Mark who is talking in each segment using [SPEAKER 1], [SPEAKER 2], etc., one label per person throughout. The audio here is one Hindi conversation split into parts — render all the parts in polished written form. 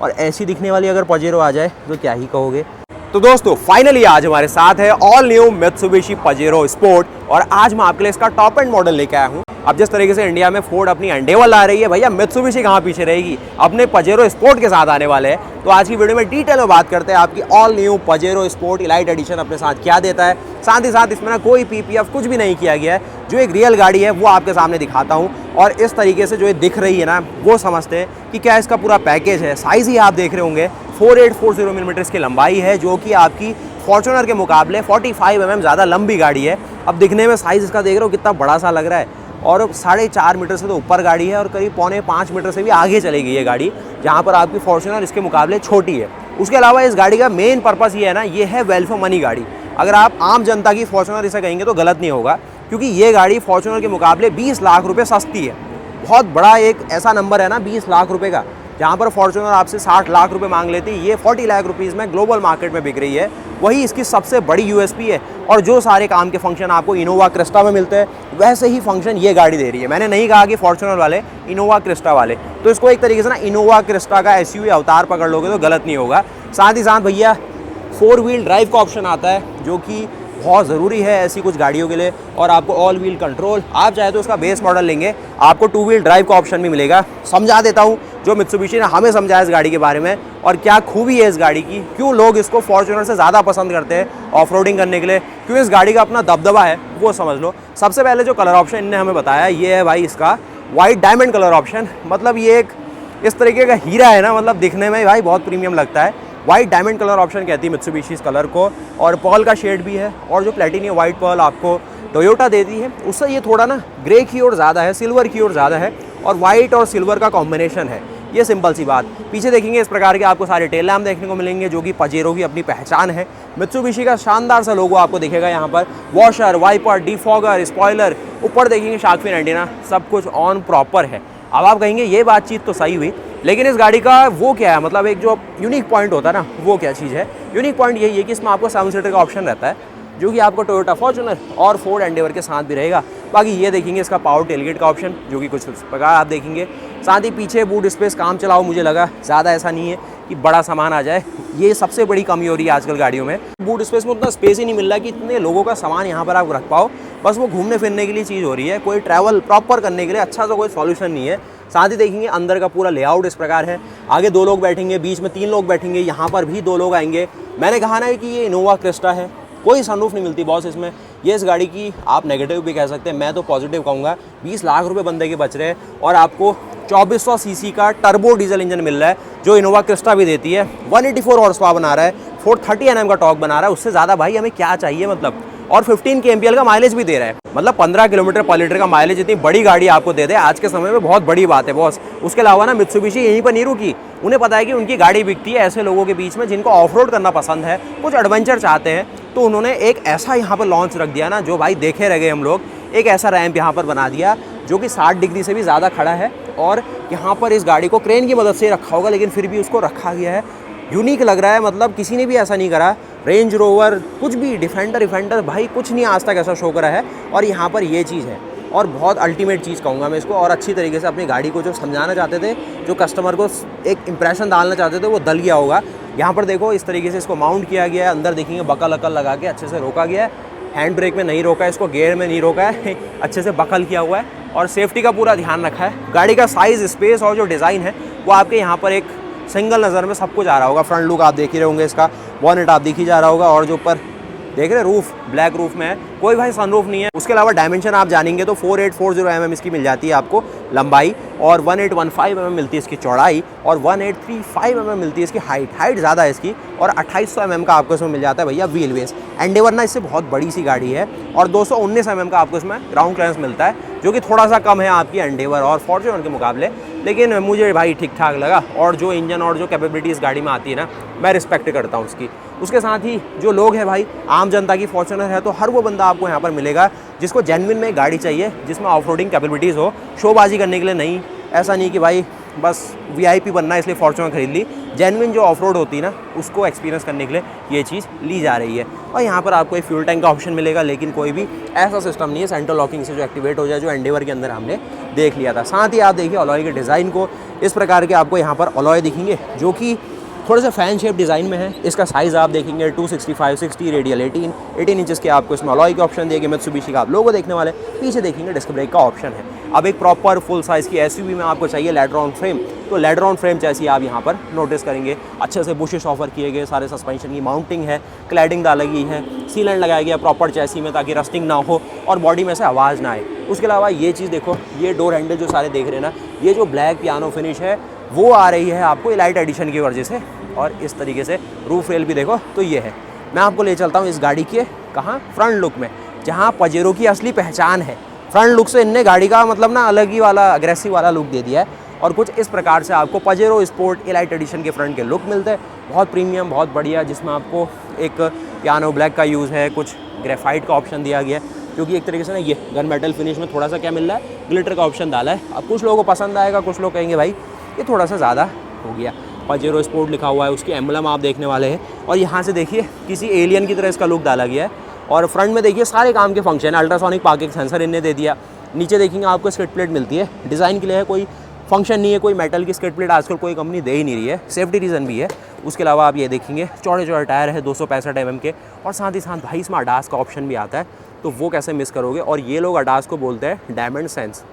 [SPEAKER 1] और ऐसी दिखने वाली अगर पजेरो आ जाए तो क्या ही कहोगे। तो दोस्तों फाइनली आज हमारे साथ है all new Mitsubishi Pajero sport और आज मैं आपके लिए इसका टॉप एंड मॉडल लेके आया हूँ। अब जिस तरीके से इंडिया में फोर्ड अपनी एंडेवर ला रही है, भैया मित्सुबिशी कहाँ पीछे रहेगी, अपने पजेरो स्पोर्ट के साथ आने वाले हैं। तो आज की वीडियो में डिटेल में बात करते हैं आपकी all new Pajero Sport Elite edition अपने साथ क्या देता है, साथ ही साथ इसमें ना कोई पीपीएफ कुछ भी नहीं किया गया है। जो एक रियल गाड़ी है वो आपके सामने दिखाता हूँ और इस तरीके से जो ये दिख रही है ना वो समझते हैं कि क्या इसका पूरा पैकेज है। साइज़ ही आप देख रहे होंगे 4840 मिलीमीटर की लंबाई है, जो कि आपकी फॉर्च्यूनर के मुकाबले 45 mm ज़्यादा लंबी गाड़ी है। अब दिखने में साइज़ इसका देख रहे हो कितना बड़ा सा लग रहा है और 4.5 मीटर से तो ऊपर गाड़ी है और करीब 4.25 मीटर से भी आगे चलेगी ये गाड़ी, जहाँ पर आपकी फॉर्च्यूनर इसके मुकाबले छोटी है। उसके अलावा इस गाड़ी का मेन पर्पस ये है ना, ये है वेल फॉर मनी गाड़ी। अगर आप आम जनता की फॉर्च्यूनर इसे कहेंगे तो गलत नहीं होगा, क्योंकि ये गाड़ी फॉर्च्यूनर के मुकाबले 20 लाख रुपये सस्ती है। बहुत बड़ा एक ऐसा नंबर है ना 20 लाख रुपये का, जहाँ पर फॉर्च्यूनर आपसे 60 लाख रुपए मांग लेती है, ये 40 लाख रुपीज़ में ग्लोबल मार्केट में बिक रही है। वही इसकी सबसे बड़ी यूएसपी है। और जो सारे काम के फंक्शन आपको इनोवा क्रिस्टा में मिलते हैं, वैसे ही फंक्शन ये गाड़ी दे रही है। मैंने नहीं कहा कि फॉर्च्यूनर वाले इनोवा क्रिस्टा वाले, तो इसको एक तरीके से ना इनोवा क्रिस्टा का एसयूवी अवतार पकड़ लोगे तो गलत नहीं होगा। साथ ही साथ भैया 4 व्हील ड्राइव का ऑप्शन आता है, जो कि बहुत ज़रूरी है ऐसी कुछ गाड़ियों के लिए। और आपको ऑल व्हील कंट्रोल, आप चाहे तो इसका बेस मॉडल लेंगे आपको 2 व्हील ड्राइव का ऑप्शन भी मिलेगा। समझा देता हूँ जो मित्सुबिशी ने हमें समझाया इस गाड़ी के बारे में और क्या खूबी है इस गाड़ी की, क्यों लोग इसको फॉर्च्यूनर से ज़्यादा पसंद करते हैं ऑफ रोडिंग करने के लिए, क्यों इस गाड़ी का अपना दबदबा है वो समझ लो। सबसे पहले जो कलर ऑप्शन इन्होंने हमें बताया ये है भाई इसका वाइट डायमंड कलर ऑप्शन। मतलब ये एक इस तरीके का हीरा है ना, मतलब दिखने में भाई बहुत प्रीमियम लगता है। वाइट डायमंड कलर ऑप्शन कहती है मित्सुबिशी इस कलर को, और पर्ल का शेड भी है। और जो प्लेटिनियम वाइट पर्ल आपको टोयोटा देती है उससे ये थोड़ा ना ग्रे की ओर ज़्यादा है, सिल्वर की ओर ज़्यादा है, और वाइट और सिल्वर का कॉम्बिनेशन है। ये सिंपल सी बात। पीछे देखेंगे इस प्रकार के आपको सारे टेल लैम्प देखने को मिलेंगे, जो कि पजेरो की अपनी पहचान है। मित्सुबिशी का शानदार सा लोगो आपको दिखेगा यहाँ पर। वॉशर, वाइपर, डिफॉगर, स्पॉइलर, ऊपर देखेंगे शार्क फिन एंटीना, सब कुछ ऑन प्रॉपर है। अब आप कहेंगे ये बातचीत तो सही हुई, लेकिन इस गाड़ी का वो क्या है, मतलब एक जो यूनिक पॉइंट होता है ना वो क्या चीज़ है। यूनिक पॉइंट यही है कि इसमें आपको 7 सीटर का ऑप्शन रहता है, जो कि आपको टोयोटा फॉर्च्यूनर और फोर्ड एंडेवर के साथ भी रहेगा। बाकी ये देखेंगे इसका पावर टेलगेट का ऑप्शन, जो कि कुछ इस प्रकार आप देखेंगे। साथ ही पीछे बूट स्पेस काम चलाओ, मुझे लगा ज़्यादा ऐसा नहीं है कि बड़ा सामान आ जाए, ये सबसे बड़ी कमी हो रही है आजकल गाड़ियों में। बूट स्पेस में उतना स्पेस ही नहीं मिल रहा कि इतने लोगों का सामान यहाँ पर आप रख पाओ। बस वो घूमने फिरने के लिए चीज़ हो रही है, कोई ट्रैवल प्रॉपर करने के लिए अच्छा सा कोई सॉल्यूशन नहीं है। साथ ही देखेंगे अंदर का पूरा लेआउट इस प्रकार है। आगे 2 लोग बैठेंगे, बीच में 3 लोग बैठेंगे, यहाँ पर भी 2 लोग आएंगे। मैंने कहा ना कि ये इनोवा क्रिस्टा है, कोई सनरूफ नहीं मिलती बॉस इसमें। ये इस गाड़ी की आप नेगेटिव भी कह सकते हैं, मैं तो पॉजिटिव कहूँगा। 20 लाख रुपए बंदे के बच रहे हैं और आपको 2400 सीसी का टर्बो डीजल इंजन मिल रहा है, जो इनोवा क्रिस्टा भी देती है। 184 हॉर्स पावर बना रहा है, 430 Nm का टॉर्क बना रहा है। उससे ज़्यादा भाई हमें क्या चाहिए मतलब। और 15 kmpl का माइलेज भी दे रहा है, मतलब 15 किलोमीटर पर लीटर का माइलेज इतनी बड़ी गाड़ी आपको दे दे आज के समय में बहुत बड़ी बात है बॉस। उसके अलावा ना मित्सुबिशी यहीं पर नहीं रुकी, उन्हें पता है कि उनकी गाड़ी बिकती है ऐसे लोगों के बीच में जिनको ऑफ रोड करना पसंद है, कुछ एडवेंचर चाहते हैं। तो उन्होंने एक ऐसा यहाँ पर लॉन्च रख दिया ना, जो भाई देखे रह गए हम लोग। एक ऐसा रैंप यहाँ पर बना दिया जो कि 60 डिग्री से भी ज़्यादा खड़ा है, और यहाँ पर इस गाड़ी को क्रेन की मदद से रखा होगा, लेकिन फिर भी उसको रखा गया है। यूनिक लग रहा है, मतलब किसी ने भी ऐसा नहीं करा। रेंज रोवर कुछ भी, डिफेंडर भाई कुछ नहीं आज तक ऐसा शो करा है, और यहाँ पर ये चीज़ है। और बहुत अल्टीमेट चीज़ कहूँगा मैं इसको, और अच्छी तरीके से अपनी गाड़ी को जो समझाना चाहते थे, जो कस्टमर को एक इंप्रेशन डालना चाहते थे, वो डल गया होगा। यहाँ पर देखो इस तरीके से इसको माउंट किया गया है। अंदर देखेंगे बकल अकल लगा के अच्छे से रोका गया है। हैंड ब्रेक में नहीं रोका है इसको, गेयर में नहीं रोका है, अच्छे से बकल किया हुआ है और सेफ्टी का पूरा ध्यान रखा है। गाड़ी का साइज़, स्पेस और जो डिज़ाइन है वो आपके यहाँ पर एक सिंगल नज़र में सब कुछ आ रहा होगा। फ्रंट लुक आप देख ही रहे होंगे, इसका बॉनेट आप दिख ही जा रहा होगा, और जो ऊपर देख रहे रूफ ब्लैक रूफ में है, कोई भाई सनरूफ नहीं है। उसके अलावा डायमेंशन आप जानेंगे तो 4840 mm इसकी मिल जाती है आपको लंबाई, और 1815 mm मिलती है इसकी चौड़ाई, और 1835 mm मिलती है इसकी हाइट ज़्यादा है इसकी, और 2800 mm का आपको इसमें मिल जाता है भैया व्हील बेस। एंडेवर ना इससे बहुत बड़ी सी गाड़ी है, और 219 mm का आपको इसमें ग्राउंड क्लियरेंस मिलता है, जो कि थोड़ा सा कम है आपकी एंडेवर और फॉर्च्यूनर के मुकाबले, लेकिन मुझे भाई ठीक ठाक लगा। और जो इंजन और जो कैपेबिलिटी इस गाड़ी में आती है ना, मैं रिस्पेक्ट करता हूँ उसकी। उसके साथ ही जो लोग हैं भाई, आम जनता की फॉर्च्यूनर है, तो हर वो बंदा आपको यहाँ पर मिलेगा जिसको जेन्युइन में गाड़ी चाहिए जिसमें ऑफ रोडिंग कैपेबिलिटीज़ हो, शोबाजी करने के लिए नहीं। ऐसा नहीं कि भाई बस VIP बनना है इसलिए फॉर्च्यूनर खरीद ली। जेन्युइन जो ऑफ रोड होती है ना, उसको एक्सपीरियंस करने के लिए ये चीज़ ली जा रही है। और यहाँ पर आपको एक फ्यूल टैंक का ऑप्शन मिलेगा, लेकिन कोई भी ऐसा सिस्टम नहीं है सेंट्रल लॉकिंग से जो एक्टिवेट हो जाए, जो एंडेवर के अंदर हमने देख लिया था। साथ ही आप देखिए अलॉय के डिज़ाइन को, इस प्रकार के आपको यहाँ पर अलॉय दिखेंगे जो कि थोड़े से फैन शेप डिज़ाइन में है। इसका साइज़ आप देखेंगे 265, 60, रेडियल 18 इंचेस के आपको इसमें अलॉय के ऑप्शन दिए गए। मित्सुबिशी का आप लोगो देखने वाले, पीछे देखेंगे डिस्क ब्रेक का ऑप्शन है। अब एक प्रॉपर फुल साइज़ की SUV में आपको चाहिए लेडर ऑन फ्रेम, तो लेडर ऑन फ्रेम जैसी आप यहाँ पर नोटिस करेंगे। अच्छे से बुशेस ऑफर किए गए, सारे सस्पेंशन की माउंटिंग है, क्लैडिंग डाली गई है, सीलेंट लगाया गया प्रॉपर चैसी में ताकि रस्टिंग ना हो और बॉडी में से आवाज़ ना आए। उसके अलावा ये चीज़ देखो, ये डोर हैंडल जो सारे देख रहे हैं ना, ये जो ब्लैक पियानो फिनिश है वो आ रही है आपको एलाइट एडिशन की वजह से। और इस तरीके से रूफ रेल भी देखो तो ये है। मैं आपको ले चलता हूँ इस गाड़ी के कहाँ, फ्रंट लुक में, जहाँ पजेरो की असली पहचान है। फ्रंट लुक से इनने गाड़ी का मतलब ना अलग ही वाला अग्रेसिव वाला लुक दे दिया है। और कुछ इस प्रकार से आपको पजेरो स्पोर्ट एलाइट एडिशन के फ्रंट के लुक मिलते हैं, बहुत प्रीमियम, बहुत बढ़िया, जिसमें आपको एक पियानो ब्लैक का यूज़ है, कुछ ग्रेफाइट का ऑप्शन दिया गया है, क्योंकि एक तरीके से ना ये गन मेटल फिनिश में थोड़ा सा क्या मिल रहा है, ग्लिटर का ऑप्शन डाला है। अब कुछ लोगों को पसंद आएगा, कुछ लोग कहेंगे भाई ये थोड़ा सा ज़्यादा हो गया। पजेरो स्पोर्ट लिखा हुआ है, उसकी एम्बलम आप देखने वाले हैं। और यहाँ से देखिए किसी एलियन की तरह इसका लुक डाला गया है। और फ्रंट में देखिए सारे काम के फंक्शन है, अल्ट्रासोनिक पार्किंग सेंसर इनने दे दिया। नीचे देखेंगे आपको स्किड प्लेट मिलती है, डिज़ाइन के लिए है, कोई फंक्शन नहीं है, कोई मेटल की स्किड प्लेट आजकल कोई कंपनी दे ही नहीं रही है, सेफ्टी रीज़न भी है। उसके अलावा आप ये देखेंगे चौड़े चौड़े टायर है 265 mm के, और साथ ही साथ भाई इसमें अडास का ऑप्शन भी आता है, तो वो कैसे मिस करोगे। और ये लोग अडास को बोलते हैं डायमंड सेंस,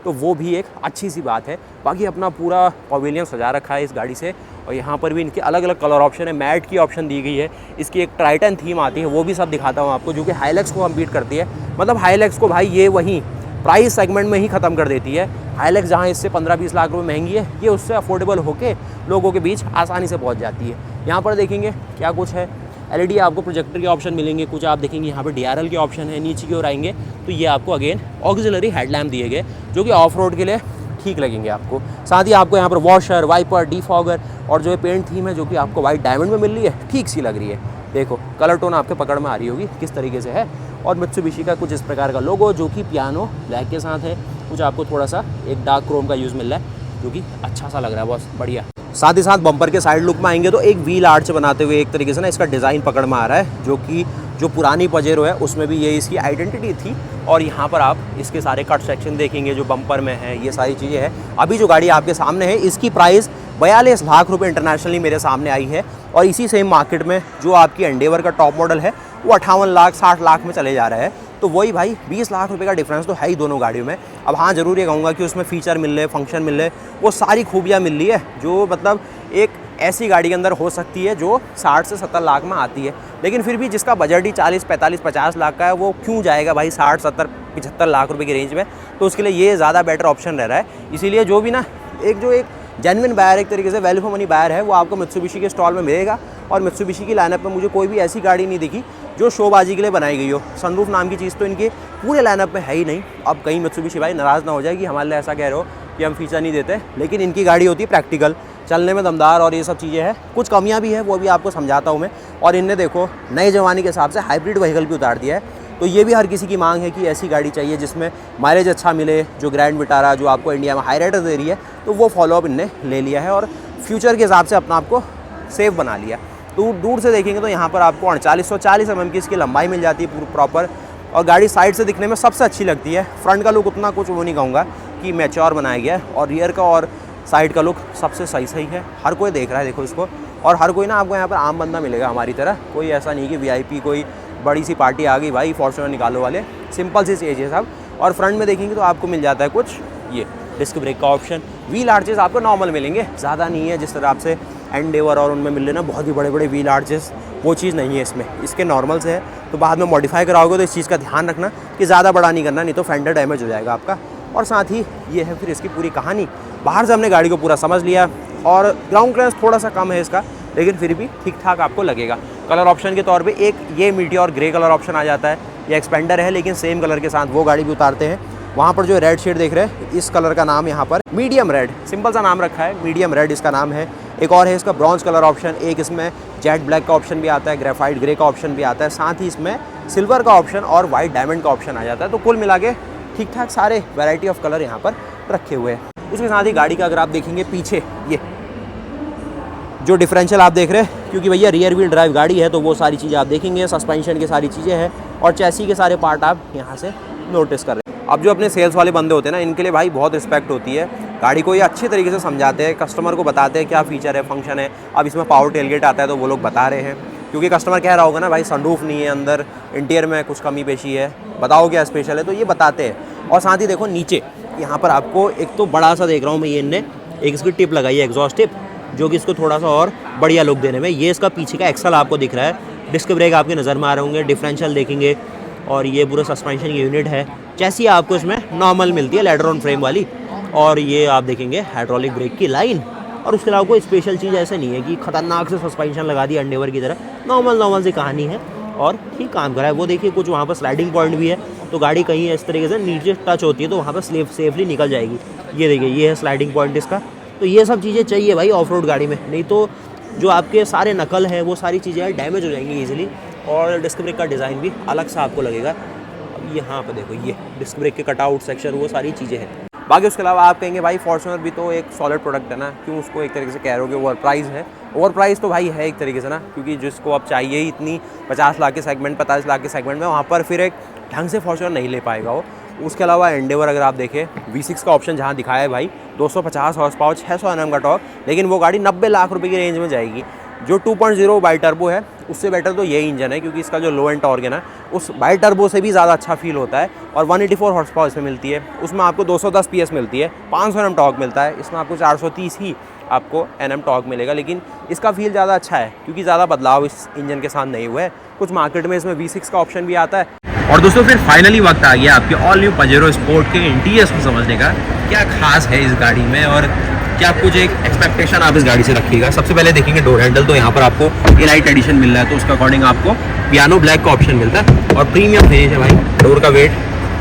[SPEAKER 1] तो वो भी एक अच्छी सी बात है। बाकी अपना पूरा पवेलियन सजा रखा है इस गाड़ी से, और यहाँ पर भी इनके अलग अलग कलर ऑप्शन है, मैट की ऑप्शन दी गई है। इसकी एक ट्राइटन थीम आती है, वो भी सब दिखाता हूँ आपको, जो कि हाइलैक्स को कम्पीट करती है। मतलब हाइलैक्स को भाई ये वहीं प्राइस सेगमेंट में ही ख़त्म कर देती है। हाइलैक्स जहाँ इससे 15-20 लाख रुपए महंगी है, ये उससे अफोर्डेबल होके लोगों के बीच आसानी से पहुँच जाती है। यहाँ पर देखेंगे क्या कुछ है, LED आपको प्रोजेक्टर के ऑप्शन मिलेंगे, कुछ आप देखेंगे यहाँ पर DRL के ऑप्शन है। नीचे की ओर आएंगे तो ये आपको अगेन ऑक्सिलरी हेडलैम्प दिए गए, जो कि ऑफ रोड के लिए ठीक लगेंगे आपको। साथ ही आपको यहाँ पर वॉशर, वाइपर, डिफॉगर और जो है पेंट थीम है, जो कि आपको वाइट डायमंड में मिल रही है, ठीक सी लग रही है। देखो कलर टोन आपके पकड़ में आ रही होगी किस तरीके से है। और मित्सुबिशी का कुछ इस प्रकार का लोगो, जो कि पियानो ब्लैक के साथ है। कुछ आपको थोड़ा सा एक डार्क क्रोम का यूज़ मिल रहा है, जो कि अच्छा सा लग रहा है, बहुत बढ़िया। साथ ही साथ बम्पर के साइड लुक में आएंगे तो एक व्हील आर्च बनाते हुए एक तरीके से ना इसका डिज़ाइन पकड़ में आ रहा है, जो कि जो पुरानी पजेरो है उसमें भी ये इसकी आइडेंटिटी थी। और यहाँ पर आप इसके सारे कट सेक्शन देखेंगे जो बम्पर में है, ये सारी चीज़ें हैं। अभी जो गाड़ी आपके सामने है, इसकी प्राइस 42 लाख रुपए इंटरनेशनली मेरे सामने आई है। और इसी सेम मार्केट में जो आपकी एंडेवर का टॉप मॉडल है, वो 58 लाख 60 लाख में चले जा रहा है। तो वही भाई 20 लाख रुपए का डिफरेंस तो है ही दोनों गाड़ियों में। अब हाँ, ज़रूर ये कहूँगा कि उसमें फ़ीचर मिल रहे, फंक्शन मिल रहे, वो सारी खूबियाँ मिल रही है, जो मतलब एक ऐसी गाड़ी के अंदर हो सकती है जो 60 से 70 लाख में आती है। लेकिन फिर भी जिसका बजट ही 40, 45, 50 लाख का है, वो क्यों जाएगा भाई 60, 70, 75 लाख रुपए की रेंज में। तो उसके लिए ये ज़्यादा बेटर ऑप्शन रह रहा है। इसीलिए जो भी ना एक जेन्युइन बायर, एक तरीके से वैल्यू फॉर मनी बायर है, वो आपको मित्सुबिशी के स्टॉल में मिलेगा। और मित्सुबिशी की लाइनअप में मुझे कोई भी ऐसी गाड़ी नहीं दिखी जो शोबाजी के लिए बनाई गई हो। सनरूफ नाम की चीज़ तो इनके पूरे लाइनअप में है ही नहीं। अब कहीं मित्सुबिशी भाई नाराज़ ना हो जाए कि हमारे लिए ऐसा कह रहे हो कि हम फीचर नहीं देते, लेकिन इनकी गाड़ी होती है प्रैक्टिकल, चलने में दमदार, और ये सब चीज़ें हैं। कुछ कमियां भी है, वो भी आपको समझाता हूँ मैं। और इनने देखो नए ज़माने के हिसाब से हाइब्रिड व्हीकल भी उतार दिया है। तो ये भी हर किसी की मांग है कि ऐसी गाड़ी चाहिए जिसमें माइलेज अच्छा मिले, जो ग्रैंड विटारा जो आपको इंडिया में हाई राइडर दे रही है, तो वो फॉलोअप इनने ले लिया है और फ्यूचर के हिसाब से अपना आपको सेफ बना लिया। तो दूर से देखेंगे तो यहाँ पर आपको 4840 mm की इसकी लंबाई मिल जाती है पूरी प्रॉपर। और गाड़ी साइड से दिखने में सबसे अच्छी लगती है। फ्रंट का लुक उतना कुछ वो नहीं कहूँगा कि मैच्योर बनाया गया है, और रियर का और साइड का लुक सबसे सही है। हर कोई देख रहा है देखो इसको, और हर कोई ना आपको यहाँ पर आम बंदा मिलेगा हमारी तरह। कोई ऐसा नहीं कि VIP कोई बड़ी सी पार्टी आ गई भाई फॉर्च्यूनर निकालो वाले, सिंपल सी चीज़ है सब। और फ्रंट में देखेंगे तो आपको मिल जाता है कुछ ये डिस्क ब्रेक का ऑप्शन। व्हील आर्चेस आपको नॉर्मल मिलेंगे, ज़्यादा नहीं है जिस तरह आपसे एंडेवर और उनमें मिल रहे ना बहुत ही बड़े बड़े व्हील आर्चेस, वो चीज़ नहीं है इसमें। इसके नॉर्मल से है, तो बाद में मॉडिफाई कराओगे तो इस चीज़ का ध्यान रखना कि ज़्यादा बड़ा नहीं करना, नहीं तो फेंडर डैमेज हो जाएगा आपका। और साथ ही ये है फिर इसकी पूरी कहानी। बाहर से हमने गाड़ी को पूरा समझ लिया, और ग्राउंड क्लियरेंस थोड़ा सा कम है इसका, लेकिन फिर भी ठीक ठाक आपको लगेगा। कलर ऑप्शन के तौर पे एक ये मीटियोर ग्रे कलर ऑप्शन आ जाता है। ये एक्सपेंडर है, लेकिन सेम कलर के साथ वो गाड़ी भी उतारते हैं। वहाँ पर जो रेड शेड देख रहे हैं, इस कलर का नाम यहाँ पर मीडियम रेड, सिंपल सा नाम रखा है, मीडियम रेड इसका नाम है। एक और है इसका ब्रॉन्ज कलर ऑप्शन, एक इसमें जेट ब्लैक का ऑप्शन भी आता है, ग्रेफाइट ग्रे का ऑप्शन भी आता है, साथ ही इसमें सिल्वर का ऑप्शन और वाइट डायमंड का ऑप्शन आ जाता है। तो कुल मिला के ठीक ठाक सारे वैरायटी ऑफ कलर यहाँ पर रखे हुए हैं। उसके साथ ही गाड़ी का अगर आप देखेंगे पीछे ये जो डिफरेंशियल आप देख रहे हैं, क्योंकि भैया रियर व्हील ड्राइव गाड़ी है तो वो सारी चीज़ें आप देखेंगे, सस्पेंशन की सारी चीज़ें हैं और चैसी के सारे पार्ट आप यहाँ से नोटिस कर रहे हैं। अब जो अपने सेल्स वाले बंदे होते हैं ना, इनके लिए भाई बहुत रिस्पेक्ट होती है। गाड़ी को ये अच्छे तरीके से समझाते हैं, कस्टमर को बताते हैं क्या फीचर है, फंक्शन है। अब इसमें पावर टेलगेट आता है तो वो लोग बता रहे हैं, क्योंकि कस्टमर कह रहा होगा ना भाई सनरूफ नहीं है अंदर, इंटीरियर में कुछ कमी पेशी है, बताओ क्या स्पेशल है, तो ये बताते हैं। और साथ ही देखो नीचे यहाँ पर आपको एक तो बड़ा सा देख रहा हूँ मैं, ये इनने एक इसकी टिप लगाई है, एग्जॉस्ट टिप, जो कि इसको थोड़ा सा और बढ़िया लुक देने में। ये इसका पीछे का एक्सल आपको दिख रहा है, डिस्क ब्रेक आपके नज़र में आ रहे होंगे, डिफरेंशियल देखेंगे और ये पूरा सस्पेंशन की यूनिट है। चैसी आपको इसमें नॉर्मल मिलती है लेडर ऑन फ्रेम वाली, और ये आप देखेंगे हाइड्रोलिक ब्रेक की लाइन। और उसके अलावा कोई स्पेशल चीज़ ऐसे नहीं है कि खतरनाक से सस्पेंशन लगा दी एंडेवर की तरह, नॉर्मल सी कहानी है और ठीक काम करा है। वो देखिए कुछ वहाँ पर स्लाइडिंग पॉइंट भी है, तो गाड़ी कहीं इस तरीके से नीचे टच होती है तो वहाँ पर सेफली निकल जाएगी। ये देखिए ये है स्लाइडिंग पॉइंट इसका। तो ये सब चीज़ें चाहिए भाई ऑफ रोड गाड़ी में, नहीं तो जो आपके सारे नकल हैं वो सारी चीज़ें डैमेज हो जाएंगी ईजिली। और डिस्क ब्रेक का डिज़ाइन भी अलग सा आपको लगेगा। अब यहाँ पर देखो ये डिस्क ब्रेक के कटआउट सेक्शन, वो सारी चीज़ें हैं। बाकी उसके अलावा आप कहेंगे भाई फॉर्च्यूनर भी तो एक सॉलिड प्रोडक्ट है ना, क्यों उसको एक तरीके से कह रहे हो कि ओवर प्राइस है। ओवर प्राइस तो भाई है एक तरीके से ना, क्योंकि जिसको अब चाहिए ही इतनी 50 लाख के सेगमेंट, 45 लाख के सेगमेंट में, वहाँ पर फिर एक ढंग से फॉर्च्यूनर नहीं ले पाएगा वो। उसके अलावा एंडेवर अगर आप देखें V6 का ऑप्शन जहाँ दिखाया है भाई, 250 हॉर्स पावर, 600 Nm का टॉर्क, लेकिन वो गाड़ी 90 लाख रुपए की रेंज में जाएगी। जो 2.0 बाई टर्बो है उससे बेटर तो ये इंजन है, क्योंकि इसका जो लो एंड टॉर्क है ना उस बाई टर्बो से भी ज़्यादा अच्छा फील होता है। और 184 हॉर्स पावर इसमें मिलती है, उसमें आपको 210 PS मिलती है, 500 Nm टॉर्क मिलता है, इसमें आपको 430 ही आपको Nm टॉर्क मिलेगा। लेकिन इसका फील ज़्यादा अच्छा है क्योंकि ज़्यादा बदलाव इस इंजन के साथ नहीं हुआ है। कुछ मार्केट में इसमें V6 का ऑप्शन भी आता है। और दोस्तों फिर फाइनली वक्त आ गया आपके ऑल न्यू पजेरो स्पोर्ट के इंटीरियर्स को समझने का, क्या खास है इस गाड़ी में और क्या कुछ एक एक्सपेक्टेशन आप इस गाड़ी से रखिएगा। सबसे पहले देखेंगे डोर हैंडल, तो यहाँ पर आपको एलाइट एडिशन मिल रहा है तो उसके अकॉर्डिंग आपको पियानो ब्लैक का ऑप्शन मिलता है और प्रीमियम फिनिश है भाई। डोर का वेट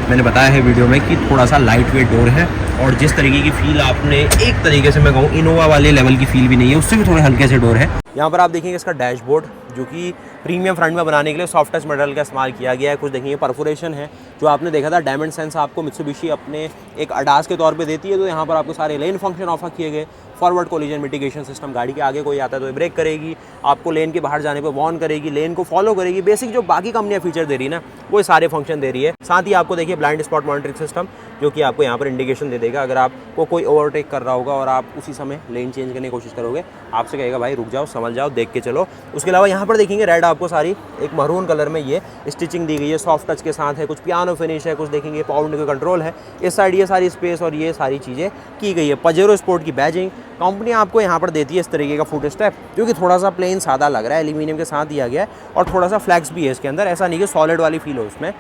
[SPEAKER 1] मैंने बताया है वीडियो में कि थोड़ा सा लाइट वेट डोर है, और जिस तरीके की फील आपने एक तरीके से मैं कहूँ इनोवा वाले लेवल की फील भी नहीं है, उससे भी थोड़े हल्के से डोर है। यहाँ पर आप देखेंगे इसका डैशबोर्ड, जो कि प्रीमियम फ्रंट में बनाने के लिए सॉफ्ट टच मटेरियल का इस्तेमाल किया गया है। कुछ देखेंगे परफोरेशन है, जो आपने देखा था डायमंड सेंस आपको मित्सुबिशी अपने एक अडास के तौर पे देती है, तो यहाँ पर आपको सारे लेन फंक्शन ऑफर किए गए। फॉरवर्ड कोलिजन मिटिगेशन सिस्टम, गाड़ी के आगे कोई आता है तो ब्रेक करेगी, आपको लेन के बाहर जाने पर वार्न करेगी, लेन को फॉलो करेगी। बेसिक जो बाकी कंपनियां फीचर दे रही है ना वो सारे फंक्शन दे रही है। साथ ही आपको देखिए ब्लाइंड स्पॉट मॉनिटरिंग सिस्टम, जो कि आपको यहाँ पर इंडिकेशन दे देगा अगर आपको कोई ओवरटेक कर रहा होगा और आप उसी समय लेन चेंज करने की कोशिश करोगे, आपसे कहेगा भाई रुक जाओ, समझ जाओ, देख के चलो। उसके अलावा यहाँ पर देखेंगे रेड आपको सारी एक मरून कलर में ये स्टिचिंग दी गई है, सॉफ्ट टच के साथ है, कुछ पियानो फिनिश है, कुछ देखेंगे पावर विंडो का कंट्रोल है, इस साइड ये सारी स्पेस और ये सारी चीज़ें की गई है। पजेरो स्पोर्ट की बैजिंग कंपनी आपको यहाँ पर देती है इस तरीके का फुट स्टेप, जो कि थोड़ा सा प्लेन सादा लग रहा है, एल्यूमिनियम के साथ दिया गया है और थोड़ा सा फ्लैक्स भी है इसके अंदर, ऐसा नहीं कि सॉलिड वाली फील हो उसमें।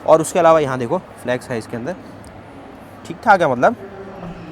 [SPEAKER 1] और उसके अलावा यहाँ देखो फ्लैक्स है इसके अंदर, ठीक ठाक है मतलब।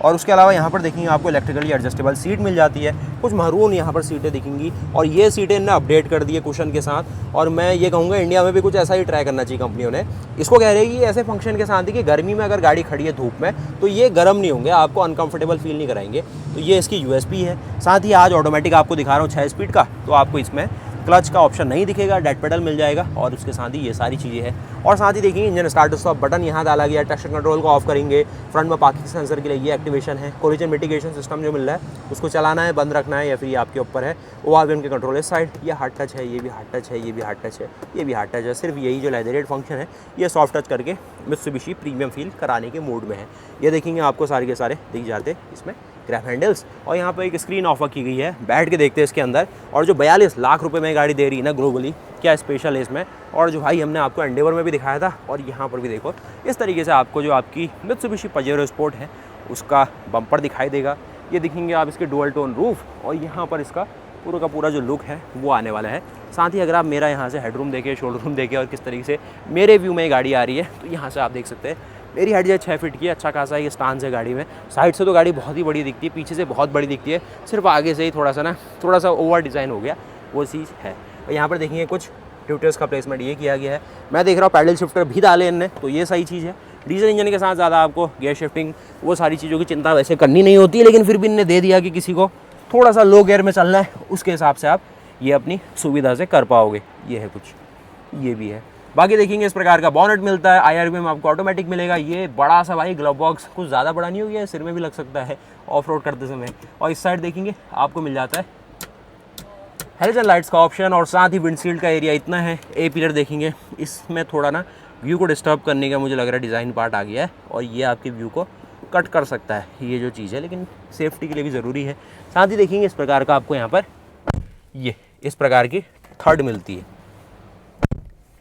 [SPEAKER 1] और उसके अलावा यहाँ पर देखेंगे आपको इलेक्ट्रिकली एडजस्टेबल सीट मिल जाती है, कुछ मरून यहाँ पर सीटें दिखेंगी, और ये सीटें इन्हें अपडेट कर दी है कुशन के साथ। और मैं ये कहूँगा इंडिया में भी कुछ ऐसा ही ट्राई करना चाहिए कंपनियों ने। इसको कह रही है कि ऐसे फंक्शन के साथ ही कि गर्मी में अगर गाड़ी खड़ी है धूप में तो ये गर्म नहीं होंगे, आपको अनकंफर्टेबल फील नहीं कराएंगे, तो ये इसकी यूएसपी है। साथ ही आज ऑटोमेटिक आपको दिखा रहा हूँ 6 स्पीड का, तो आपको इसमें क्लच का ऑप्शन नहीं दिखेगा, डेड पेडल मिल जाएगा और उसके साथ ही ये सारी चीज़ें हैं। और साथ ही देखिए इंजन स्टार्ट स्टॉप बटन यहाँ डाला गया, ट्रैक्शन कंट्रोल को ऑफ करेंगे, फ्रंट में पार्किंग सेंसर के लिए ये एक्टिवेशन है, कोलिजन मिटिगेशन सिस्टम जो मिल रहा है उसको चलाना है, बंद रखना है या फिर ये आपके ऊपर है। ORVM के कंट्रोल इस साइड, ये हार्ड टच है, ये भी हार्ड टच है, ये भी हार्ड टच है, ये भी हार्ड टच है। सिर्फ यही जो लेदरेट फंक्शन है ये सॉफ्ट टच करके मित्सुबिशी प्रीमियम फील कराने के मूड में है। ये देखेंगे आपको सारे के सारे दिख जाते इसमें ग्रैब हैंडल्स, और यहाँ पर एक स्क्रीन ऑफर की गई है, बैठ के देखते हैं इसके अंदर। और जो 42 लाख रुपए में गाड़ी दे रही है ना ग्लोबली, क्या स्पेशल है इसमें। और जो भाई हमने आपको एंडेवर में भी दिखाया था और यहाँ पर भी देखो इस तरीके से आपको जो आपकी मित्सुबिशी पजेरो स्पोर्ट है उसका बम्पर दिखाई देगा। ये दिखेंगे आप इसके डुअल टोन रूफ, और यहाँ पर इसका पूरा का पूरा जो लुक है वो आने वाला है। साथ ही अगर आप मेरा यहाँ से हेडरूम देखें, शोल्डर रूम देखें और किस तरीके से मेरे व्यू में ये गाड़ी आ रही है, तो यहाँ से आप देख सकते हैं मेरी हाइट जो 6 फीट की है, अच्छा खासा ये स्टांस है गाड़ी में। साइड से तो गाड़ी बहुत ही बड़ी दिखती है, पीछे से बहुत बड़ी दिखती है, सिर्फ आगे से ही थोड़ा सा ओवर डिज़ाइन हो गया, वो चीज़ है। और यहाँ पर देखेंगे कुछ ट्यूटर्स का प्लेसमेंट ये किया गया है। मैं देख रहा हूँ पैडल शिफ्टर भी डाले इनने, तो ये सही चीज़ है। डीजल इंजन के साथ ज़्यादा आपको गियर शिफ्टिंग वो सारी चीज़ों की चिंता वैसे करनी नहीं होती है, लेकिन फिर भी इनने दे दिया कि किसी को थोड़ा सा लो गियर में चलना है उसके हिसाब से आप ये अपनी सुविधा से कर पाओगे। ये है कुछ, ये भी है। बाकी देखेंगे इस प्रकार का बॉनेट मिलता है, IRB में आपको ऑटोमेटिक मिलेगा। ये बड़ा सा भाई ग्लव बॉक्स कुछ ज़्यादा बड़ा नहीं हो गया, सिर में भी लग सकता है ऑफ रोड करते समय। और इस साइड देखेंगे आपको मिल जाता है हेलोजन लाइट्स का ऑप्शन, और साथ ही विंडशील्ड का एरिया इतना है। ए पिलर देखेंगे, इसमें थोड़ा ना व्यू को डिस्टर्ब करने का मुझे लग रहा है डिज़ाइन पार्ट आ गया है, और ये आपके व्यू को कट कर सकता है ये जो चीज़ है, लेकिन सेफ्टी के लिए भी ज़रूरी है। साथ ही देखेंगे इस प्रकार का आपको यहाँ पर ये इस प्रकार की थर्ड मिलती है।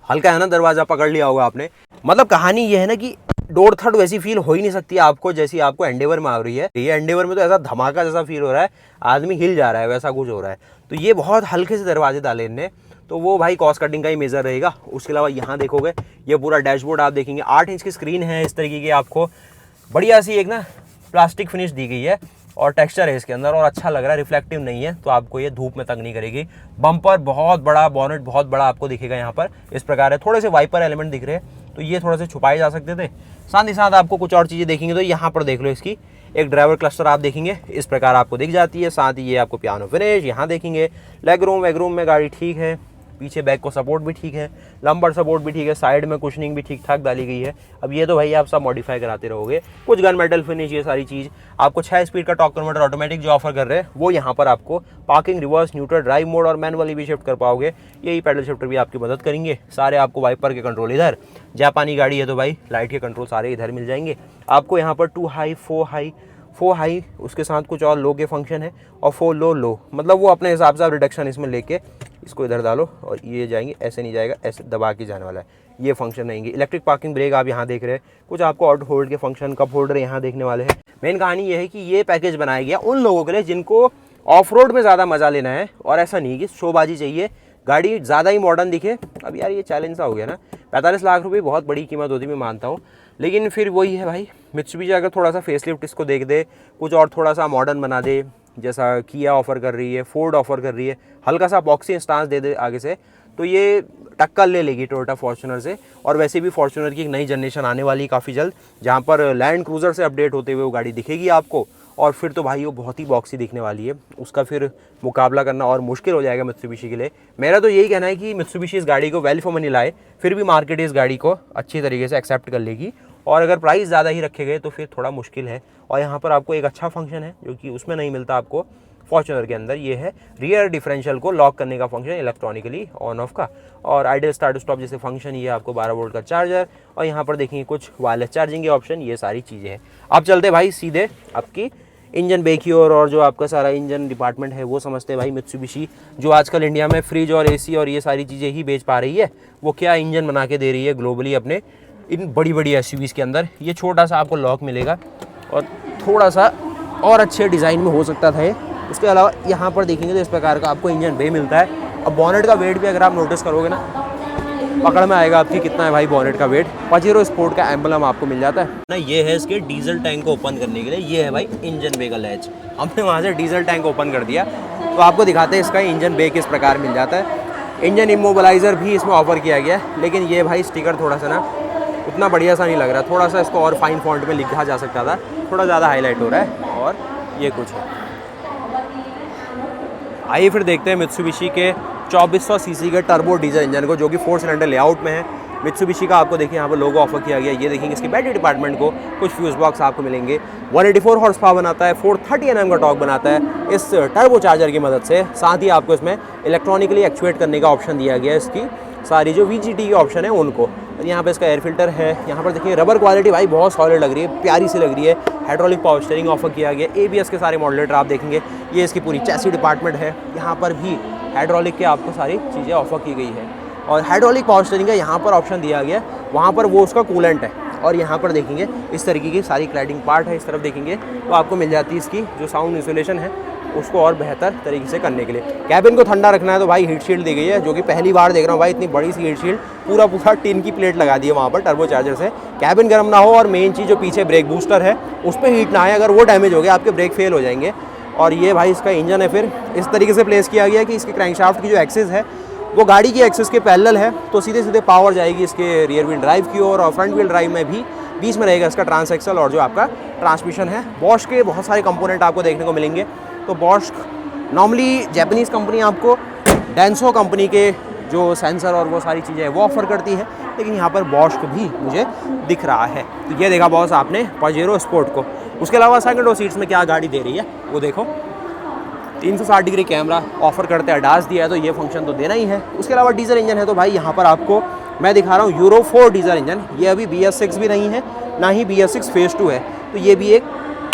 [SPEAKER 1] हल्का है ना, दरवाज़ा पकड़ लिया होगा आपने। मतलब कहानी ये है ना कि डोर थर्ड वैसी फील हो ही नहीं सकती आपको जैसी आपको एंडेवर में आ रही है। ये एंडेवर में तो ऐसा धमाका जैसा फील हो रहा है, आदमी हिल जा रहा है, वैसा कुछ हो रहा है। तो ये बहुत हल्के से दरवाजे डाले इनने, तो वो भाई कॉस्ट कटिंग का ही मेजर रहेगा। उसके अलावा यहाँ देखोगे ये पूरा डैशबोर्ड आप देखेंगे, 8 इंच की स्क्रीन है इस तरीके की, आपको बढ़िया सी एक ना प्लास्टिक फिनिश दी गई है और टेक्सचर है इसके अंदर, और अच्छा लग रहा है, रिफ्लेक्टिव नहीं है, तो आपको ये धूप में तंग नहीं करेगी। बम्पर बहुत बड़ा, बॉनेट बहुत बड़ा आपको दिखेगा यहाँ पर इस प्रकार है। थोड़े से वाइपर एलिमेंट दिख रहे हैं, तो ये थोड़े से छुपाए जा सकते थे। साथ ही साथ आपको कुछ और चीज़ें देखेंगे, तो यहाँ पर देख लो इसकी एक ड्राइवर क्लस्टर आप देखेंगे इस प्रकार आपको दिख जाती है। साथ ही ये आपको पियानो फिनिश यहाँ देखेंगे। लेग रूम वेग रूम में गाड़ी ठीक है, पीछे बैक को सपोर्ट भी ठीक है, लंबर सपोर्ट भी ठीक है, साइड में कुशनिंग भी ठीक ठाक डाली गई है। अब ये तो भाई आप सब मॉडिफाई कराते रहोगे। कुछ गन मेटल फिनिश, ये सारी चीज़ आपको 6 स्पीड का टॉर्क कन्वर्टर ऑटोमेटिक जो ऑफर कर रहे हैं वो यहाँ पर आपको parking, reverse, neutral, drive mode और मैनुअली भी शिफ्ट कर पाओगे। यही पैडल शिफ्टर भी आपकी मदद करेंगे। सारे आपको वाइपर के कंट्रोल इधर, जापानी गाड़ी है तो भाई लाइट के कंट्रोल सारे इधर मिल जाएंगे आपको। यहाँ पर 2 हाई 4 हाई उसके साथ कुछ और लो के फंक्शन है, और 4 लो, मतलब वो अपने हिसाब से आप रिडक्शन इसमें लेके इसको इधर डालो और ये जाएंगे, ऐसे नहीं जाएगा, ऐसे दबा के जाने वाला है, ये फंक्शन रहेंगे। इलेक्ट्रिक पार्किंग ब्रेक आप यहाँ देख रहे हैं, कुछ आपको ऑटो होल्ड के फंक्शन, कप होल्डर यहाँ देखने वाले हैं। मेन कहानी ये है कि ये पैकेज बनाया गया उन लोगों के लिए जिनको ऑफ रोड में ज़्यादा मज़ा लेना है, और ऐसा नहीं कि शोबाजी चाहिए, गाड़ी ज़्यादा ही मॉडर्न दिखे। अब यार ये चैलेंज सा हो गया ना, 45 लाख रुपये बहुत बड़ी कीमत होती मैं मानता हूँ, लेकिन फिर वही है भाई, मित्सुबिशी अगर थोड़ा सा फेसलिफ्ट इसको देख दे, कुछ और थोड़ा सा मॉडर्न बना दे, जैसा किया ऑफर कर रही है, फोर्ड ऑफर कर रही है, हल्का सा बॉक्सी स्टांस दे दे आगे से, तो ये टक्कर ले लेगी टोयोटा फॉर्च्यूनर से। और वैसे भी फॉर्च्यूनर की एक नई जनरेशन आने वाली काफ़ी जल्द, जहाँ पर लैंड क्रूज़र से अपडेट होते हुए वो गाड़ी दिखेगी आपको, और फिर तो भाई वो बहुत ही बॉक्सी दिखने वाली है। उसका फिर मुकाबला करना और मुश्किल हो जाएगा मित्सुबिशी के लिए। मेरा तो यही कहना है कि मित्सुबिशी इस गाड़ी को वैल्यू फॉर मनी लाए, फिर भी मार्केट इस गाड़ी को अच्छी तरीके से एक्सेप्ट कर लेगी, और अगर प्राइस ज़्यादा ही रखे गए तो फिर थोड़ा मुश्किल है। और यहाँ पर आपको एक अच्छा फंक्शन है जो कि उसमें नहीं मिलता आपको फॉर्च्यूनर के अंदर, ये है रियर डिफरेंशियल को लॉक करने का फंक्शन इलेक्ट्रॉनिकली ऑन ऑफ का, और आइडियल स्टार्ट स्टॉप जैसे फंक्शन, ये आपको 12 वोल्ट का चार्जर, और यहाँ पर देखेंगे कुछ वायरलेस चार्जिंग के ऑप्शन, ये सारी चीज़ें हैं। अब चलते भाई सीधे आपकी इंजन बे की ओर, और जो आपका सारा इंजन डिपार्टमेंट है वो समझते हैं भाई। मित्सुबिशी जो आजकल इंडिया में फ्रिज और AC और ये सारी चीज़ें ही बेच पा रही है, वो क्या इंजन बना के दे रही है ग्लोबली अपने इन बड़ी बड़ी SUVs के अंदर। ये छोटा सा आपको लॉक मिलेगा, और थोड़ा सा और अच्छे डिज़ाइन में हो सकता था। उसके अलावा यहाँ पर देखेंगे तो इस प्रकार का आपको इंजन बे मिलता है। अब बॉनेट का वेट भी अगर आप नोटिस करोगे ना, पकड़ में आएगा आपकी कितना है भाई बॉनेट का वेट। पजेरो स्पोर्ट का एम्बलम आपको मिल जाता है ना, ये है इसके डीजल टैंक को ओपन करने के लिए, ये है भाई इंजन बे का लैच। हमने वहाँ से डीजल टैंक ओपन कर दिया, तो आपको दिखाते हैं इसका इंजन बे किस प्रकार मिल जाता है। इंजन इमोबलाइज़र भी इसमें ऑफर किया गया है, लेकिन ये भाई स्टिकर थोड़ा सा ना उतना बढ़िया सा नहीं लग रहा, थोड़ा सा इसको और फाइन फॉन्ट में लिखा जा सकता था, थोड़ा ज़्यादा हाईलाइट हो रहा है। और ये कुछ है। आइए फिर देखते हैं मित्सुबिशी के 2400 सीसी के टर्बो डीजल इंजन को, जो कि 4 सिलेंडर लेआउट में है। मित्सुबिशी का आपको देखिए यहाँ पर लोगो ऑफर किया गया। ये देखेंगे इसके बैटरी डिपार्टमेंट को, कुछ फ्यूज बॉक्स आपको मिलेंगे। 184 हॉर्स पावर बनाता है, 430 Nm का टॉर्क बनाता है इस टर्बो चार्जर की मदद से। साथ ही आपको इसमें इलेक्ट्रॉनिकली एक्चुएट करने का ऑप्शन दिया गया है, इसकी सारी जो VGT के ऑप्शन है उनको। यहाँ पे इसका एयर फिल्टर है। यहाँ पर देखिए रबर क्वालिटी भाई बहुत सॉलिड लग रही है, प्यारी सी लग रही है। हाइड्रोलिक पावर स्टीयरिंग ऑफर किया गया। ABS के सारे मॉडलेटर आप देखेंगे। ये इसकी पूरी चैसी डिपार्टमेंट है। यहाँ पर भी हाइड्रोलिक के आपको सारी चीज़ें ऑफर की गई है, और हाइड्रोलिक पावर स्टीयरिंग का यहाँ पर ऑप्शन दिया गया है, वहाँ पर वो उसका कूलेंट है। और यहाँ पर देखेंगे इस तरीके की सारी क्लैडिंग पार्ट है, इस तरफ देखेंगे तो आपको मिल जाती है इसकी जो साउंड इंसुलेशन है उसको और बेहतर तरीके से करने के लिए। कैबिन को ठंडा रखना है तो भाई हीट शील्ड दी गई है, जो कि पहली बार देख रहा हूँ भाई, इतनी बड़ी सी हीट शील्ड, पूरा टिन की प्लेट लगा दी है वहाँ पर टर्बो चार्जर से। कैबिन गर्म ना हो, और मेन चीज़ जो पीछे ब्रेक बूस्टर है उस पर हीट ना आए, अगर वो डैमेज हो गया आपके ब्रेक फेल हो जाएंगे। और ये भाई इसका इंजन है, फिर इस तरीके से प्लेस किया गया कि इसके क्रैंकशाफ्ट की जो एक्सिस है वो गाड़ी की एक्सिस के पैरेलल है, तो सीधे सीधे पावर जाएगी इसके रियर व्हील ड्राइव की ओर, और फ्रंट व्हील ड्राइव में भी बीच में रहेगा इसका ट्रांसएक्सल और जो आपका ट्रांसमिशन है। बॉश के बहुत सारे कंपोनेंट आपको देखने को मिलेंगे। तो बॉश नॉर्मली जापानीज़ कंपनी आपको डेंसो कंपनी के जो सेंसर और वो सारी चीज़ें वो ऑफर करती है, लेकिन यहाँ पर बॉश भी मुझे दिख रहा है। तो ये देखा बॉस आपने पजेरो स्पोर्ट को। उसके अलावा सेकंड रो सीट्स में क्या गाड़ी दे रही है वो देखो, 360 डिग्री कैमरा ऑफर करते हैं, अडास दिया है तो ये फंक्शन तो देना ही है। उसके अलावा डीजल इंजन है, तो भाई यहाँ पर आपको मैं दिखा रहा हूँ यूरो 4 डीजल इंजन। ये अभी BS6 भी नहीं है, ना ही BS6 फेज़ 2 है, तो ये भी एक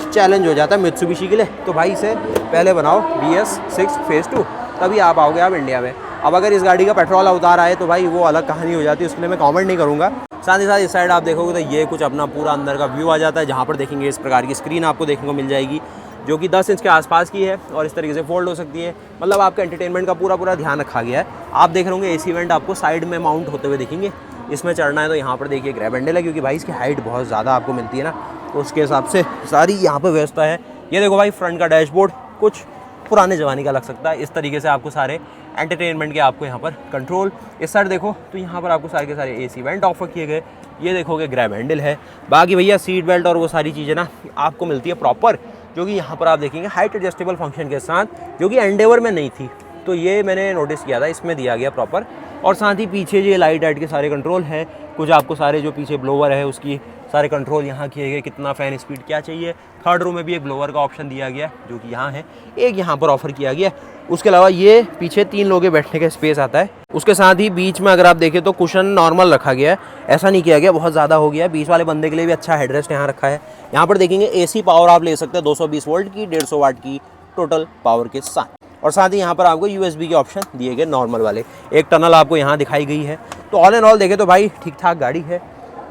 [SPEAKER 1] चैलेंज हो जाता है मित्सुबिशी के लिए। तो भाई इसे पहले बनाओ BS6 फेज़ 2, तभी आप आओगे आप इंडिया में। अब अगर इस गाड़ी का पेट्रोल अवतार आए तो भाई वो अलग कहानी हो जाती है, उसके लिए मैं कमेंट नहीं करूँगा। साथ ही साथ इस साइड आप देखोगे तो ये कुछ अपना पूरा अंदर का व्यू आ जाता है, जहाँ पर देखेंगे इस प्रकार की स्क्रीन आपको देखने को मिल जाएगी, जो कि 10 इंच के आसपास की है और इस तरीके से फोल्ड हो सकती है। मतलब आपका एंटरटेनमेंट का पूरा ध्यान रखा गया है। आप देख रहे होंगे AC वेंट आपको साइड में माउंट होते हुए दिखेंगे। इसमें चढ़ना है तो यहाँ पर देखिए ग्रैब हैंडल है, क्योंकि भाई इसकी हाइट बहुत ज़्यादा आपको मिलती है ना, तो उसके हिसाब से सारी यहाँ पर व्यवस्था है। ये देखो भाई फ्रंट का डैशबोर्ड कुछ पुराने ज़माने का लग सकता है, इस तरीके से आपको सारे एंटरटेनमेंट के आपको यहाँ पर कंट्रोल। इस साइड देखो तो यहाँ पर आपको सारे के सारे AC वेंट ऑफर किए गए। ये देखोगे ग्रैब हैंडल है। बाकी भैया सीट बेल्ट और वो सारी चीज़ें ना आपको मिलती है प्रॉपर, जो कि यहाँ पर आप देखेंगे हाइट एडजस्टेबल फंक्शन के साथ, जो कि एंडेवर में नहीं थी, तो ये मैंने नोटिस किया था, इसमें दिया गया प्रॉपर। और साथ ही पीछे ये लाइट के सारे कंट्रोल हैं, कुछ आपको सारे जो पीछे ब्लोवर है उसकी सारे कंट्रोल यहाँ किए गए, कितना फ़ैन स्पीड क्या चाहिए। थर्ड रो में भी एक ब्लोवर का ऑप्शन दिया गया जो कि यहाँ है, एक यहाँ पर ऑफर किया गया। उसके अलावा ये पीछे 3 लोगों के बैठने का स्पेस आता है। उसके साथ ही बीच में अगर आप देखें तो कुशन नॉर्मल रखा गया है, ऐसा नहीं किया गया बहुत ज़्यादा हो गया है। बीच वाले बंदे के लिए भी अच्छा हेडरेस्ट यहाँ रखा है। यहाँ पर देखेंगे AC पावर आप ले सकते हैं 220 वोल्ट की, 150 वाट की टोटल पावर के साथ। और साथ ही यहाँ पर आपको USB के ऑप्शन दिए गए नॉर्मल वाले, एक टनल आपको यहाँ दिखाई गई है। तो ऑल एंड ऑल देखें तो भाई ठीक ठाक गाड़ी है,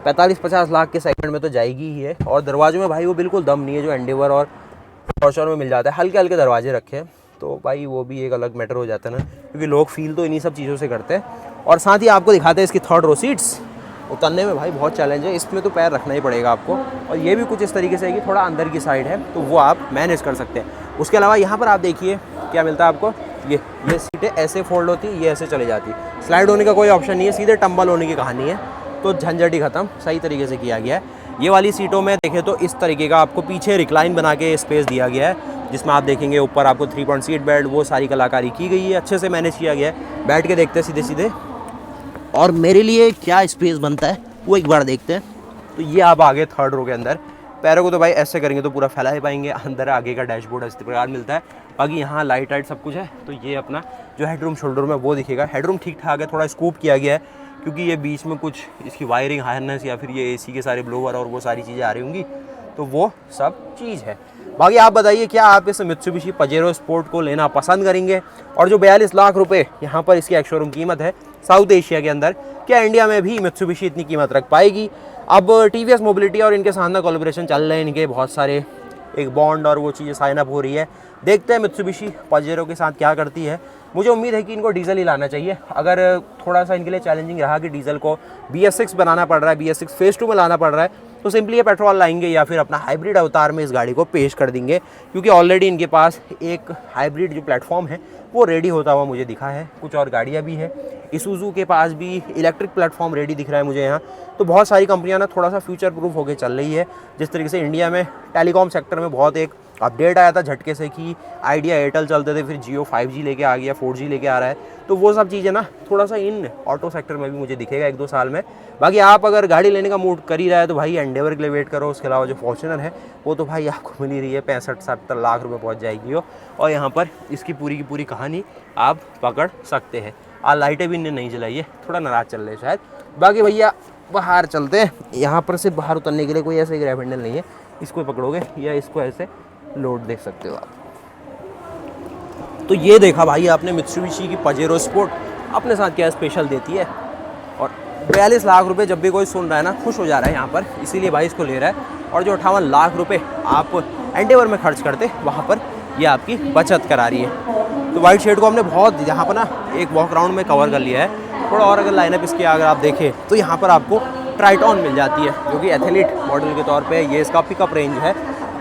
[SPEAKER 1] 45-50 लाख के सेगमेंट में तो जाएगी ही है। और दरवाजों में भाई वो बिल्कुल दम नहीं है जो एंडेवर और फॉर्च्यूनर में मिल जाता है, हल्के हल्के दरवाजे रखे हैं, तो भाई वो भी एक अलग मैटर हो जाता है ना, क्योंकि लोग फील तो इन्हीं सब चीज़ों से करते हैं। और साथ ही आपको दिखाते हैं इसकी थर्ड रो सीट्स, उतरने में भाई बहुत चैलेंज है, इसमें तो पैर रखना ही पड़ेगा आपको। और ये भी कुछ इस तरीके से है कि थोड़ा अंदर की साइड है, तो वो आप मैनेज कर सकते हैं। उसके अलावा यहाँ पर आप देखिए क्या मिलता है आपको, ये सीटें ऐसे फोल्ड होती, ये ऐसे चले जाती, स्लाइड होने का कोई ऑप्शन नहीं है, सीधे टंबल होने की कहानी है, तो झंझट ही खत्म, सही तरीके से किया गया है। ये वाली सीटों में देखें तो इस तरीके का आपको पीछे रिक्लाइन बना के स्पेस दिया गया है, जिसमें आप देखेंगे ऊपर आपको 3 पॉइंट सीट बेल्ट, वो सारी कलाकारी की गई है, अच्छे से मैनेज किया गया है। बैठ के देखते हैं सीधे सीधे, और मेरे लिए क्या स्पेस बनता है वो एक बार देखते हैं। तो ये आप आगे थर्ड रो के अंदर, पैरों को तो भाई ऐसे करेंगे तो पूरा फैला ही पाएंगे। अंदर आगे का डैशबोर्ड इस प्रकार मिलता है, बाकी यहाँ लाइट वाइट सब कुछ है। तो ये अपना जो हेडरूम शोल्डर में वो दिखेगा, हेडरूम ठीक ठाक है, थोड़ा स्कूप किया गया है, क्योंकि ये बीच में कुछ इसकी वायरिंग हार्नेस या फिर ये AC के सारे ब्लोवर और वो सारी चीज़ें आ रही होंगी, तो वो सब चीज़ है। बाकी आप बताइए क्या आप इस मित्सुबिशी पजेरो स्पोर्ट को लेना पसंद करेंगे? और जो 42 लाख रुपए यहाँ पर इसकी एक्स-शोरूम कीमत है साउथ एशिया के अंदर, क्या इंडिया में भी मित्सुबिशी इतनी कीमत रख पाएगी? अब TVS मोबिलिटी और इनके साथ कोलैबोरेशन चल रहे हैं, इनके बहुत सारे एक बॉन्ड और वो चीज़ें साइन अप हो रही है। देखते हैं मित्सुबिशी पजेरो के साथ क्या करती है। मुझे उम्मीद है कि इनको डीजल ही लाना चाहिए। अगर थोड़ा सा इनके लिए चैलेंजिंग रहा कि डीजल को BS6 बनाना पड़ रहा है, BS6 फेज़ 2 में लाना पड़ रहा है, तो सिंपली ये पेट्रोल लाएंगे या फिर अपना हाइब्रिड अवतार में इस गाड़ी को पेश कर देंगे, क्योंकि ऑलरेडी इनके पास एक हाइब्रिड जो प्लेटफॉर्म है वो रेडी होता हुआ मुझे दिखा है। कुछ और गाड़ियाँ भी है, इसूजू के पास भी इलेक्ट्रिक प्लेटफॉर्म रेडी दिख रहा है मुझे यहाँ। तो बहुत सारी कंपनियाँ ना थोड़ा सा फ्यूचर प्रूफ होकर चल रही है। जिस तरीके से इंडिया में टेलीकॉम सेक्टर में बहुत एक अपडेट आया था झटके से कि आइडिया एयरटेल चलते थे, फिर जियो 5G लेके आ गया, 4G लेके आ रहा है, तो वो सब चीज़ें ना थोड़ा सा इन ऑटो सेक्टर में भी मुझे दिखेगा 1-2 साल में। बाकी आप अगर गाड़ी लेने का मूड कर ही रहा है तो भाई एंडेवर के लिए वेट करो। उसके अलावा जो फॉर्च्यूनर है वो तो भाई आपको मिल ही रही है, 65-70 लाख रुपये पहुँच जाएगी वो, और यहाँ पर इसकी पूरी की पूरी कहानी आप पकड़ सकते हैं। लाइटें भी इन्हें नहीं जलाई है, थोड़ा नाराज़ चल रहे हैं शायद। बाकी भैया बाहर चलते हैं, यहाँ पर से बाहर उतरने के लिए कोई ऐसे ग्रैब हैंडल नहीं है, इसको पकड़ोगे या इसको ऐसे लोड देख सकते हो आप। तो ये देखा भाई आपने मित्सुबिशी की पजेरो स्पोर्ट अपने साथ क्या स्पेशल देती है। और 42 लाख रुपए जब भी कोई सुन रहा है ना खुश हो जा रहा है यहाँ पर, इसीलिए भाई इसको ले रहा है। और जो 58 लाख रुपए आप एंडेवर में खर्च करते वहाँ पर ये आपकी बचत करा रही है। तो वाइट शेड को हमने बहुत यहाँ पर ना एक वॉक राउंड में कवर कर लिया है। थोड़ा और अगर लाइनअप इसकी अगर आप देखें तो यहाँ पर आपको ट्राइटॉन मिल जाती है, जो कि एथलीट मॉडल के तौर पे ये इसका पिकअप रेंज है।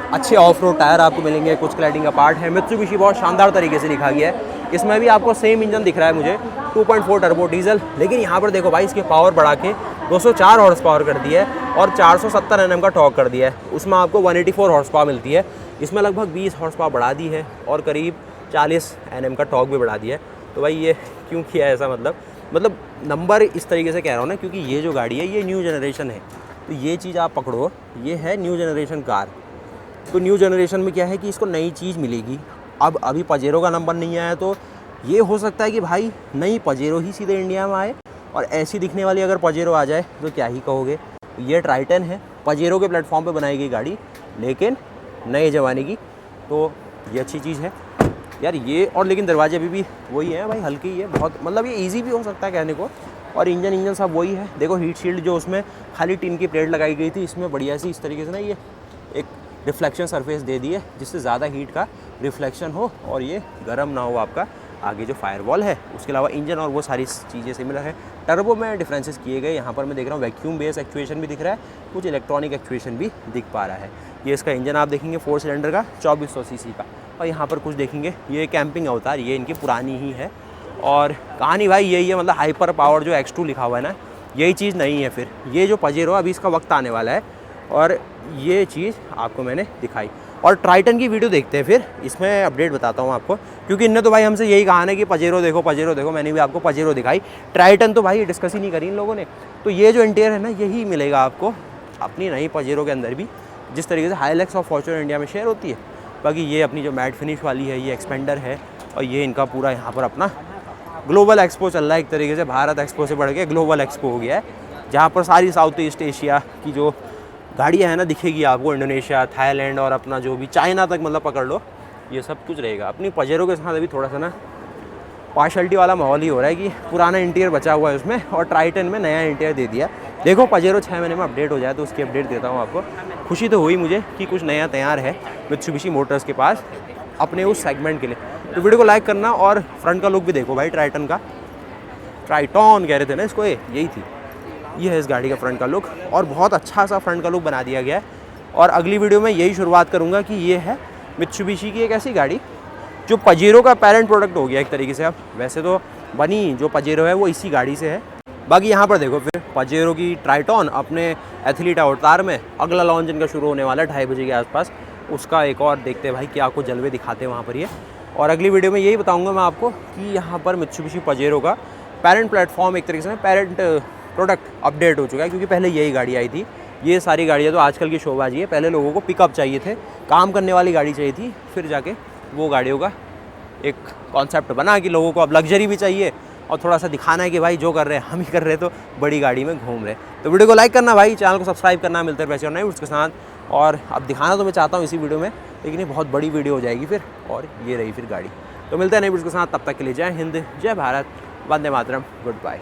[SPEAKER 1] अच्छे ऑफ रोड टायर आपको मिलेंगे, कुछ क्लैडिंग का पार्ट है। मित्सुबिशी बहुत शानदार तरीके से लिखा गया है। इसमें भी आपको सेम इंजन दिख रहा है मुझे, 2.4 टर्बो डीजल, लेकिन यहाँ पर देखो भाई इसकी पावर बढ़ा के 204 हॉर्स पावर कर दी है और 470 Nm का टॉर्क कर दिया है। उसमें आपको 184 हॉर्स पावर मिलती है, इसमें लगभग 20 हॉर्स पावर बढ़ा दी है और करीब 40 Nm का टॉर्क भी बढ़ा दिया है। तो भाई ये क्यों किया है ऐसा, मतलब मतलब नंबर इस तरीके से कह रहा हूँ ना, क्योंकि ये जो गाड़ी है ये न्यू जनरेशन है, तो ये चीज़ आप पकड़ो, ये है न्यू जनरेशन कार। तो न्यू जनरेशन में क्या है कि इसको नई चीज़ मिलेगी। अब अभी पजेरो का नंबर नहीं आया, तो ये हो सकता है कि भाई नई पजेरो ही सीधे इंडिया में आए, और ऐसी दिखने वाली अगर पजेरो आ जाए तो क्या ही कहोगे। ये ट्राइटन है, पजेरो के प्लेटफॉर्म पे बनाई गई गाड़ी, लेकिन नए ज़माने की, तो ये अच्छी चीज़ है यार ये। और लेकिन दरवाजे अभी भी वही है भाई, हल्की ही है बहुत, मतलब ये इजी भी हो सकता है कहने को। और इंजन सब वही है। देखो हीट शील्ड जो उसमें खाली टिन की प्लेट लगाई गई थी, इसमें बढ़िया सी इस तरीके से ना ये एक रिफ्लेक्शन सरफेस दे दी है, जिससे ज़्यादा हीट का रिफ्लेक्शन हो और ये गर्म ना हो आपका आगे जो फायरवॉल है। उसके अलावा इंजन और वो सारी चीज़ें सिमिलर है। टर्बो में डिफरेंसेस किए गए, यहाँ पर मैं देख रहा हूँ वैक्यूम बेस एक्चुएशन भी दिख रहा है, कुछ इलेक्ट्रॉनिक एक्चुएशन भी दिख पा रहा है। ये इसका इंजन आप देखेंगे 4 सिलेंडर का 2400 सीसी का। और यहाँ पर कुछ देखेंगे ये कैंपिंग अवतार, ये इनकी पुरानी ही है। और कहानी भाई यही है, मतलब हाइपर पावर जो X2 लिखा हुआ है ना, यही चीज़ नहीं है। फिर ये जो पजेरो अभी इसका वक्त आने वाला है, और ये चीज़ आपको मैंने दिखाई। और ट्राइटन की वीडियो देखते हैं फिर, इसमें अपडेट बताता हूँ आपको, क्योंकि इनने तो भाई हमसे यही कहा ना कि पजेरो देखो पजेरो देखो, मैंने भी आपको पजेरो दिखाई। ट्राइटन तो भाई डिस्कस ही नहीं करी इन लोगों ने। तो ये जो इंटीरियर है ना, यही मिलेगा आपको अपनी नई पजेरो के अंदर भी, जिस तरीके से हाइलैक्स और फॉर्च्यूनर इंडिया में शेयर होती है। बाकी ये अपनी जो मैट फिनिश वाली है, ये एक्सपेंडर है, और ये इनका पूरा यहाँ पर अपना ग्लोबल एक्सपो चल रहा है एक तरीके से। भारत एक्सपो से बढ़ के ग्लोबल एक्सपो हो गया है, जहाँ पर सारी साउथ ईस्ट एशिया की जो गाड़ियाँ हैं ना दिखेगी आपको। इंडोनेशिया, थाईलैंड और अपना जो भी चाइना तक मतलब पकड़ लो, ये सब कुछ रहेगा। अपनी पजेरो के साथ अभी थोड़ा सा ना पार्शलिटी वाला माहौल ही हो रहा है कि पुराना इंटीरियर बचा हुआ है उसमें, और ट्राइटन में नया इंटीरियर दे दिया। देखो पजेरो 6 महीने में अपडेट हो जाए तो उसकी अपडेट देता हूँ आपको। खुशी तो हुई मुझे कि कुछ नया तैयार है मित्सुबिशी मोटर्स के पास अपने उस सेगमेंट के लिए। तो वीडियो को लाइक करना, और फ्रंट का लुक भी देखो भाई ट्राइटन का। ट्राइटॉन कह रहे थे ना इसको, यही थी। ये है इस गाड़ी का फ्रंट का लुक, और बहुत अच्छा सा फ्रंट का लुक बना दिया गया है। और अगली वीडियो में यही शुरुआत करूँगा कि ये है मित्सुबिशी की एक ऐसी गाड़ी जो पजेरो का पेरेंट प्रोडक्ट हो गया एक तरीके से। अब वैसे तो बनी जो पजेरो है वो इसी गाड़ी से है। बाकी यहाँ पर देखो फिर पजेरो की ट्राइटॉन अपने एथलीट अवतार में अगला लॉन्च इनका शुरू होने वाला है 2:30 बजे के आसपास। उसका एक और देखते हैं भाई क्या आपको जलवे दिखाते हैं वहाँ पर ये। और अगली वीडियो में यही बताऊँगा मैं आपको कि यहाँ पर मित्सुबिशी पजेरो का पेरेंट प्लेटफॉर्म एक तरीके से पेरेंट प्रोडक्ट अपडेट हो चुका है, क्योंकि पहले यही गाड़ी आई थी। ये सारी गाड़ियाँ तो आजकल की शोबाजी है। पहले लोगों को पिकअप चाहिए थे, काम करने वाली गाड़ी चाहिए थी, फिर जाके वो गाड़ियों का एक कॉन्सेप्ट बना कि लोगों को अब लग्जरी भी चाहिए और थोड़ा सा दिखाना है कि भाई जो कर रहे हैं हम ही कर रहे हैं, तो बड़ी गाड़ी में घूम रहे। तो वीडियो को लाइक करना भाई, चैनल को सब्सक्राइब करना। मिलते हैं वैसे और नए वीडियोस के साथ। और अब दिखाना तो मैं चाहता हूँ इसी वीडियो में, लेकिन ये बहुत बड़ी वीडियो हो जाएगी फिर। और ये रही फिर गाड़ी। तो मिलते हैं नए वीडियोस के साथ, तब तक के लिए जय हिंद, जय भारत, वंदे मातरम, गुड बाय।